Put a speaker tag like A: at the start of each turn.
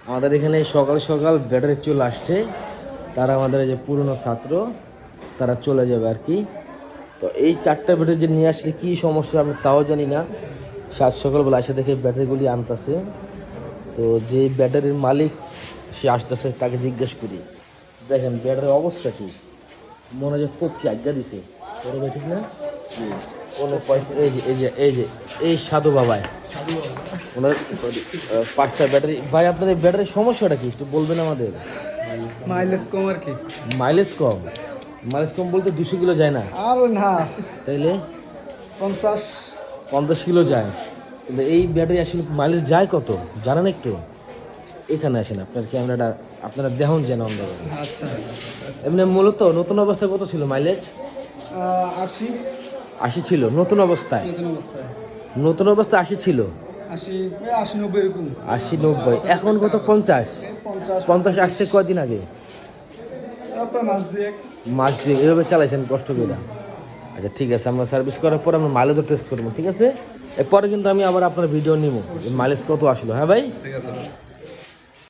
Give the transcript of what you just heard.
A: আমাদের এখানে সকাল সকাল ব্যাটারি চলে আসছে, তারা আমাদের যে পুরনো ছাত্র তারা চলে যাবে আর কি। তো এই 4টা ব্যাটারি যে নিয়ে আসলে কী সমস্যা আমি তাও জানি না। সাত সকালবেলা এসে দেখে ব্যাটারিগুলি আনতেছে। তো যে ব্যাটারির মালিক সে আসতেছে, তাকে জিজ্ঞেস করি। দেখেন ব্যাটারির অবস্থা কি, মনে হয় খুব কি আজ্ঞা দিছে ঠিক না? কোনো পয়সা এই সাধু বাবায় ওনার 5টা ব্যাটারি। ভাই আপনার এই ব্যাটারির সমস্যাটা কি একটু বলবেন আমাদের?
B: মাইলেজ কম আর কি।
A: মাইলেজ কম? মাইলেজ কম বলতে 200 কিলো যায় না?
B: আর না,
A: তাইলে
B: 50
A: কিলো যায়। কিন্তু এই ব্যাটারি আসলে মাইলেজ যায় কত জানেন একটু? এখানে আসেন, আপনার ক্যামেরাটা আপনারা দেখুন যেন আমরা।
B: আচ্ছা,
A: এমনি মূলত নতুন অবস্থায় কত ছিল মাইলেজ?
B: 80
A: 80 ছিল নতুন অবস্থায়?
B: নতুন অবস্থায়
A: নতুন অবস্থায় 80 ছিল,
B: 80 এরকম।
A: 80-90, এখন কত? 50 50 আসছে কয়দিন আগে?
B: তারপর
A: মাস দিয়ে এভাবে চালাইছেন কষ্ট করে? আচ্ছা ঠিক আছে, আমরা সার্ভিস করার পর আমরা মাইলেজও টেস্ট করবো, ঠিক আছে? এরপরে কিন্তু আমি আবার আপনার ভিডিও নিব মাইলেজ কত আসলো। হ্যাঁ ভাই,
C: ঠিক আছে।